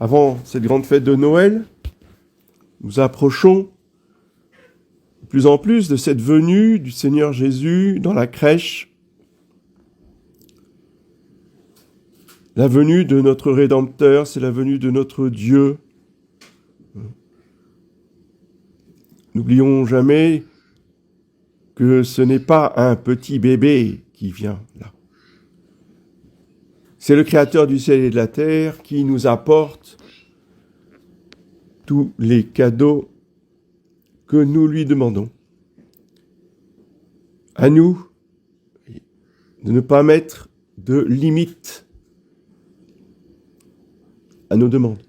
avant cette grande fête de Noël, nous approchons de plus en plus de cette venue du Seigneur Jésus dans la crèche, la venue de notre Rédempteur, c'est la venue de notre Dieu. N'oublions jamais que ce n'est pas un petit bébé qui vient là. C'est le Créateur du ciel et de la terre qui nous apporte tous les cadeaux que nous lui demandons. À nous de ne pas mettre de limites à nos demandes.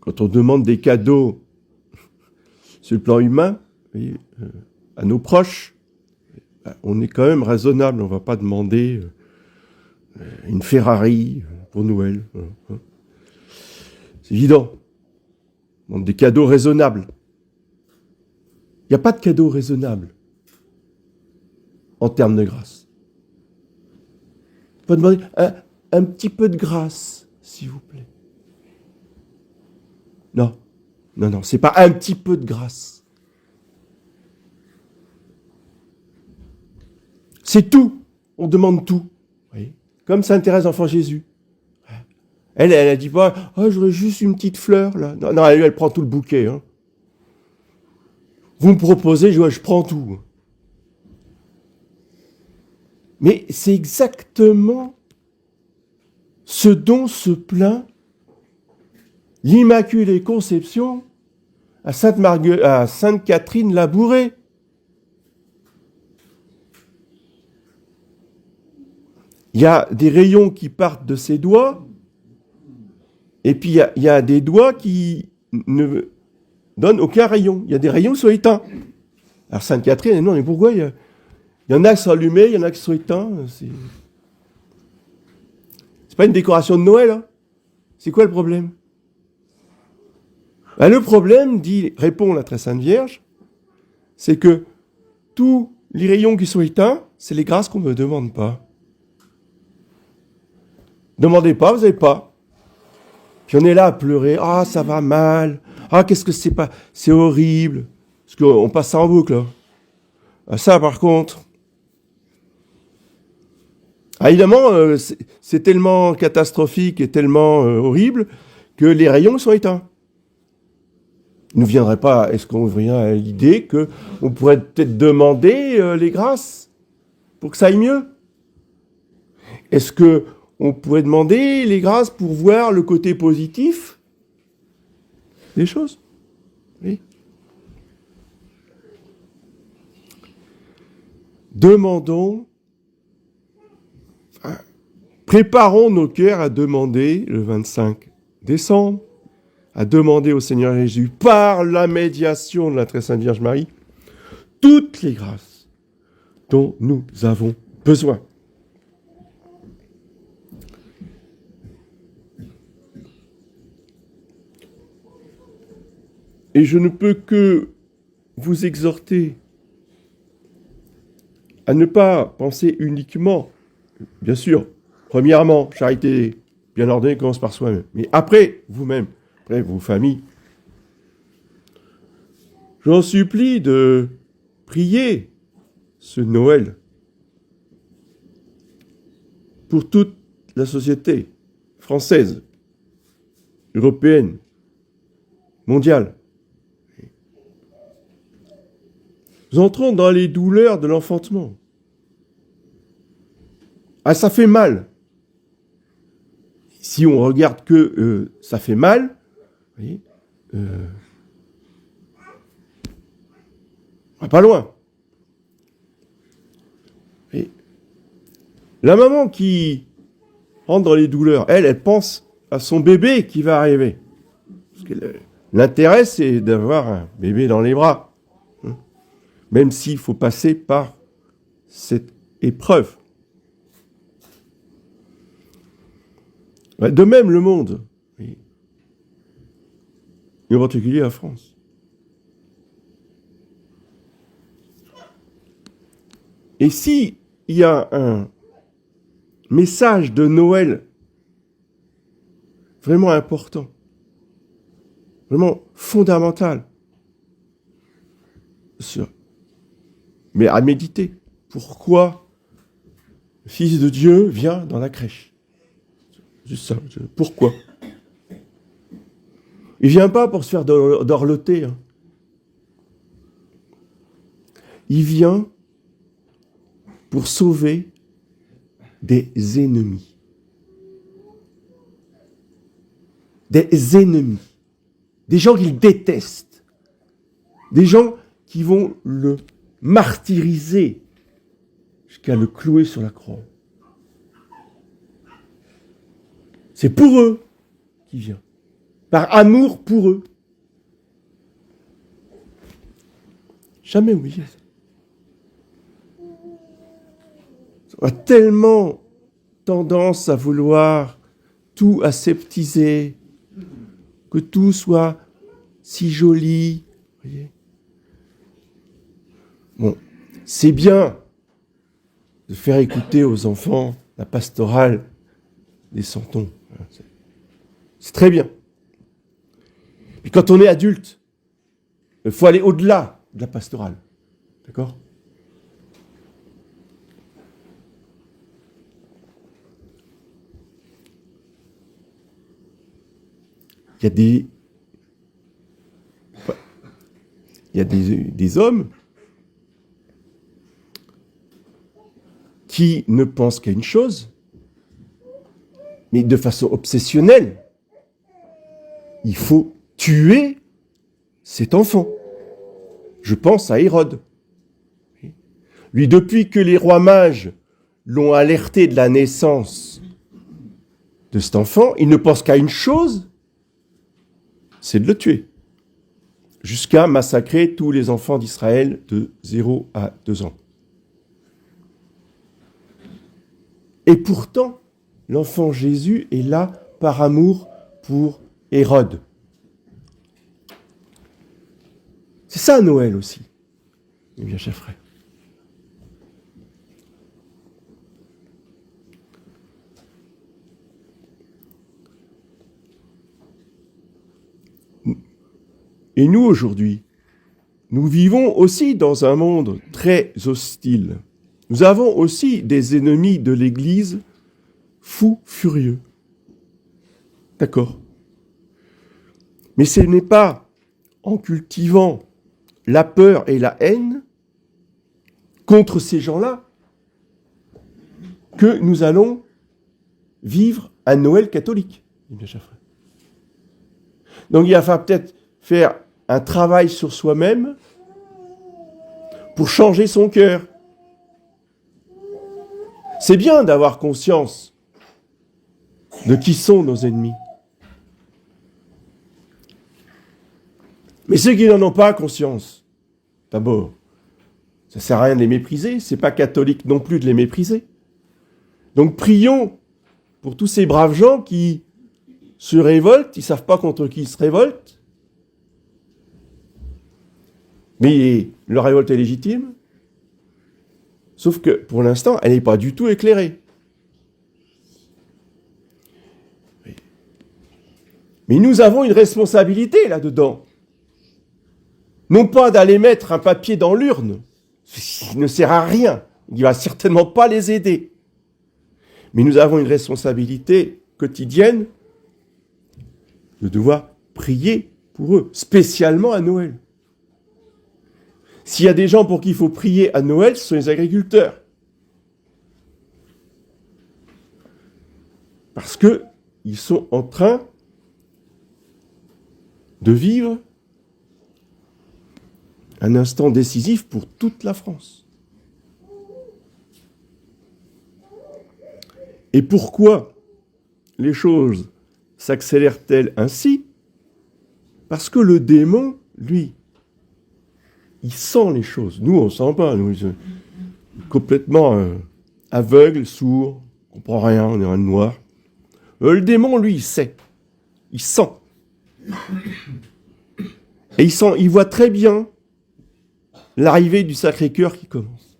Quand on demande des cadeaux sur le plan humain, à nos proches, on est quand même raisonnable. On ne va pas demander une Ferrari pour Noël. C'est évident. On demande des cadeaux raisonnables. Il n'y a pas de cadeau raisonnable en termes de grâce. On peut demander un petit peu de grâce, s'il vous plaît. Non, c'est pas un petit peu de grâce. C'est tout. On demande tout. Oui. Comme Sainte Thérèse d'Enfant Jésus. Elle a dit pas, j'aurais juste une petite fleur, là. Non, elle prend tout le bouquet. Hein. Vous me proposez, je prends tout. Mais c'est exactement ce dont se plaint l'Immaculée Conception à Sainte Catherine Labourée. Il y a des rayons qui partent de ses doigts, et puis il y a des doigts qui ne donnent aucun rayon. Il y a des rayons qui sont éteints. Alors Sainte Catherine, elle dit non, mais pourquoi il y en a qui sont allumés, il y en a qui sont éteints. C'est pas une décoration de Noël. Hein. C'est quoi le problème? Le problème, répond la Très Sainte Vierge, c'est que tous les rayons qui sont éteints, c'est les grâces qu'on ne me demande pas. Demandez pas, vous n'avez pas. Puis on est là à pleurer. Ça va mal. Qu'est-ce que c'est pas. C'est horrible. Parce qu'on passe ça en boucle. Là. Ça, par contre. Évidemment, c'est tellement catastrophique et tellement horrible que les rayons sont éteints. Il ne viendrait pas, est-ce qu'on vient à l'idée qu'on pourrait peut-être demander les grâces pour que ça aille mieux? Est-ce qu'on pourrait demander les grâces pour voir le côté positif des choses? Oui. Demandons, préparons nos cœurs à demander le 25 décembre, à demander au Seigneur Jésus, par la médiation de la Très Sainte Vierge Marie, toutes les grâces dont nous avons besoin. Et je ne peux que vous exhorter à ne pas penser uniquement, bien sûr, premièrement, charité bien ordonnée commence par soi-même, mais après, vous-même, après vos familles. J'en supplie de prier ce Noël pour toute la société française, européenne, mondiale. Nous entrons dans les douleurs de l'enfantement. Ça fait mal. Si on regarde que ça fait mal, vous voyez, on va pas loin. Et la maman qui rentre dans les douleurs, elle pense à son bébé qui va arriver. Parce que l'intérêt, c'est d'avoir un bébé dans les bras. Même s'il faut passer par cette épreuve. De même, le monde, et en particulier la France. Et si il y a un message de Noël vraiment important, vraiment fondamental, mais à méditer. Pourquoi le Fils de Dieu vient dans la crèche? Juste ça. Pourquoi? Il vient pas pour se faire dorloter. Hein. Il vient pour sauver des ennemis. Des ennemis. Des gens qu'il déteste. Des gens qui vont le martyriser jusqu'à le clouer sur la croix. C'est pour eux qu'il vient. Par amour pour eux. Jamais oublié ça. On a tellement tendance à vouloir tout aseptiser, que tout soit si joli. Voyez. Bon, c'est bien de faire écouter aux enfants la pastorale des santons. C'est très bien. Et quand on est adulte, il faut aller au-delà de la pastorale. D'accord ? Il y a des hommes qui ne pensent qu'à une chose, mais de façon obsessionnelle. Il faut tuer cet enfant. Je pense à Hérode. Lui, depuis que les rois mages l'ont alerté de la naissance de cet enfant, il ne pense qu'à une chose, c'est de le tuer. Jusqu'à massacrer tous les enfants d'Israël de 0 à 2 ans. Et pourtant, l'enfant Jésus est là par amour pour Hérode. C'est ça Noël aussi, mes bien chers frères. Et nous, aujourd'hui, nous vivons aussi dans un monde très hostile. Nous avons aussi des ennemis de l'Église fous, furieux. D'accord. Mais ce n'est pas en cultivant la peur et la haine contre ces gens-là que nous allons vivre un Noël catholique. Donc il va peut-être faire un travail sur soi-même pour changer son cœur. C'est bien d'avoir conscience de qui sont nos ennemis. Mais ceux qui n'en ont pas conscience, d'abord, ça ne sert à rien de les mépriser, c'est pas catholique non plus de les mépriser. Donc prions pour tous ces braves gens qui se révoltent, ils ne savent pas contre qui ils se révoltent, mais leur révolte est légitime, sauf que pour l'instant, elle n'est pas du tout éclairée. Mais nous avons une responsabilité là-dedans. Non pas d'aller mettre un papier dans l'urne, ce qui ne sert à rien, il ne va certainement pas les aider. Mais nous avons une responsabilité quotidienne de devoir prier pour eux, spécialement à Noël. S'il y a des gens pour qui il faut prier à Noël, ce sont les agriculteurs. Parce qu'ils sont en train de vivre un instant décisif pour toute la France. Et pourquoi les choses s'accélèrent-elles ainsi? Parce que le démon, lui, il sent les choses. Nous, on ne sent pas. Nous, complètement aveugle, sourd, on ne comprend rien, on est un noir. Le démon, lui, il sait. Il sent. Et il voit très bien l'arrivée du Sacré-Cœur qui commence.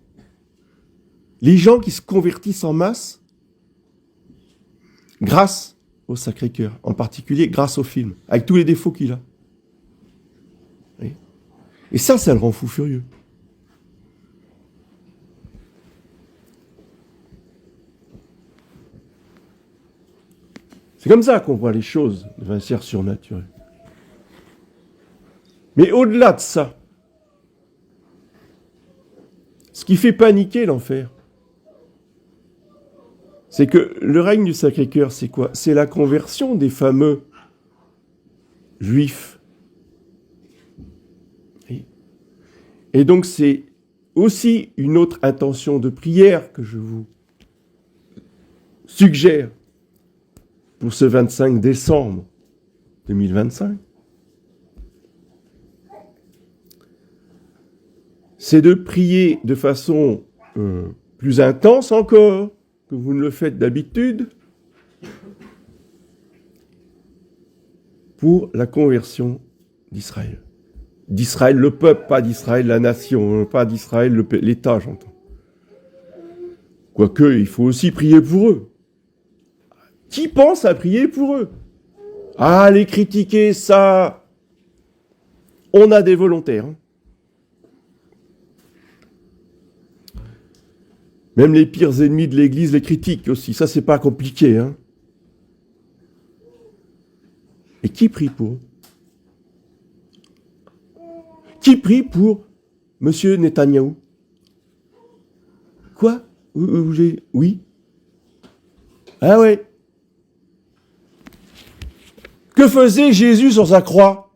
les gens qui se convertissent en masse grâce au Sacré-Cœur, en particulier grâce au film, avec tous les défauts qu'il a. Oui. Et ça le rend fou furieux. C'est comme ça qu'on voit les choses de manière surnaturelle. Mais au-delà de ça, ce qui fait paniquer l'enfer, c'est que le règne du Sacré-Cœur, c'est quoi? C'est la conversion des fameux juifs. Et donc c'est aussi une autre intention de prière que je vous suggère pour ce 25 décembre 2025. C'est de prier de façon plus intense encore que vous ne le faites d'habitude pour la conversion d'Israël. D'Israël le peuple, pas d'Israël la nation, pas d'Israël l'État, j'entends. Quoique, il faut aussi prier pour eux. Qui pense à prier pour eux? Ah, les critiquer, ça... On a des volontaires. Hein. Même les pires ennemis de l'Église les critiquent aussi. Ça, c'est pas compliqué. Hein. Et qui prie pour eux? Qui prie pour M. Netanyahou? Quoi? Oui? Ah ouais. Que faisait Jésus sur sa croix?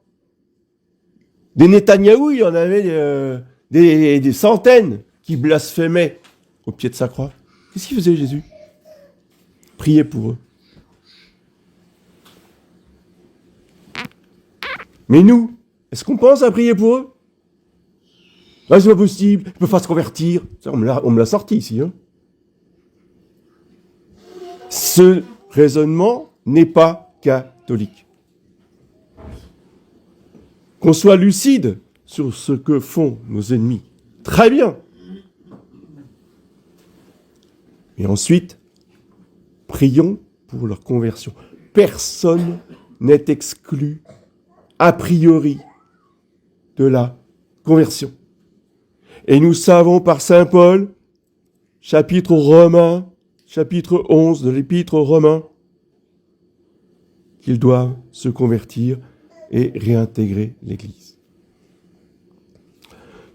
Des Netanyahou, il y en avait des centaines qui blasphémaient au pied de sa croix. Qu'est-ce qu'il faisait Jésus? Prier pour eux. Mais nous, est-ce qu'on pense à prier pour eux? Ah, c'est pas possible, ils ne peuvent pas se convertir. Ça, on me l'a sorti ici. Hein. Ce raisonnement n'est pas catholique. Qu'on soit lucide sur ce que font nos ennemis. Très bien. Et ensuite, prions pour leur conversion. Personne n'est exclu, a priori, de la conversion. Et nous savons par saint Paul, chapitre 11 de l'épître aux Romains, qu'ils doivent se convertir et réintégrer l'Église.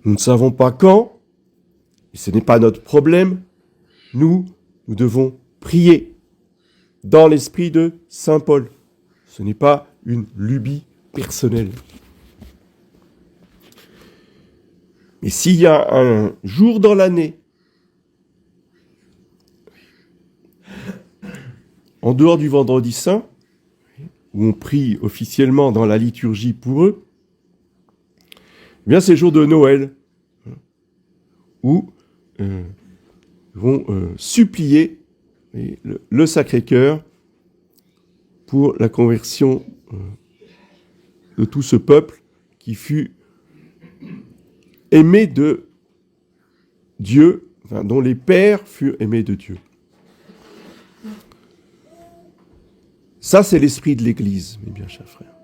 Nous ne savons pas quand, et ce n'est pas notre problème, nous devons prier dans l'esprit de saint Paul. Ce n'est pas une lubie personnelle. Mais s'il y a un jour dans l'année, en dehors du vendredi saint, où on prie officiellement dans la liturgie pour eux, eh bien c'est le jour de Noël, où vont supplier le Sacré-Cœur pour la conversion de tout ce peuple qui fut aimé de Dieu, enfin, dont les pères furent aimés de Dieu. Ça, c'est l'esprit de l'Église, mes bien chers frères.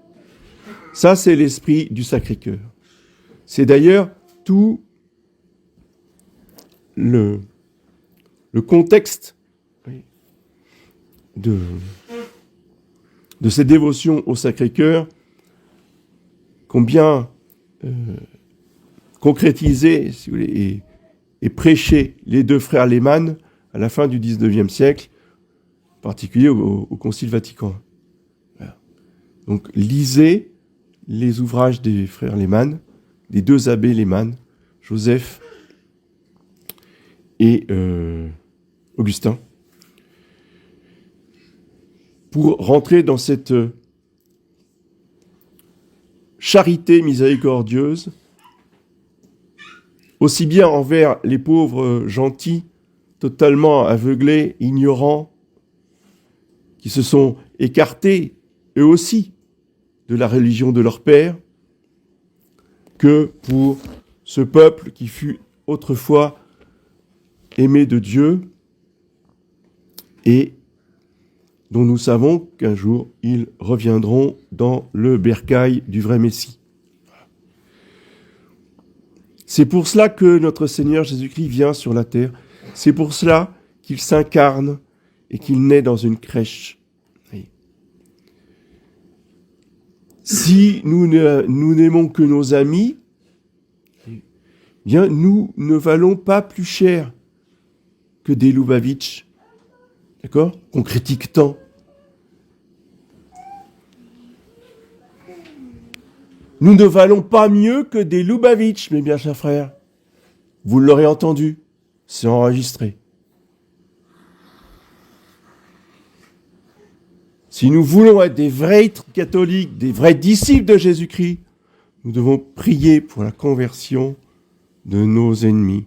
Ça, c'est l'esprit du Sacré-Cœur. C'est d'ailleurs tout le contexte de cette dévotion au Sacré-Cœur qu'ont bien concrétisé, si vous voulez, et prêché les deux frères Lehmann à la fin du XIXe siècle, en particulier au Concile Vatican. Voilà. Donc, lisez les ouvrages des frères Lehmann, des deux abbés Lehmann, Joseph et Augustin, pour rentrer dans cette charité miséricordieuse, aussi bien envers les pauvres gentils, totalement aveuglés, ignorants, qui se sont écartés, eux aussi, de la religion de leur père, que pour ce peuple qui fut autrefois aimés de Dieu et dont nous savons qu'un jour ils reviendront dans le bercail du vrai Messie. C'est pour cela que notre Seigneur Jésus-Christ vient sur la terre. C'est pour cela qu'il s'incarne et qu'il naît dans une crèche. Si nous n'aimons que nos amis, bien nous ne valons pas plus cher que des Lubavitch, d'accord, qu'on critique tant. Nous ne valons pas mieux que des Lubavitch, mes bien chers frères. Vous l'aurez entendu, c'est enregistré. Si nous voulons être des vrais catholiques, des vrais disciples de Jésus-Christ, nous devons prier pour la conversion de nos ennemis.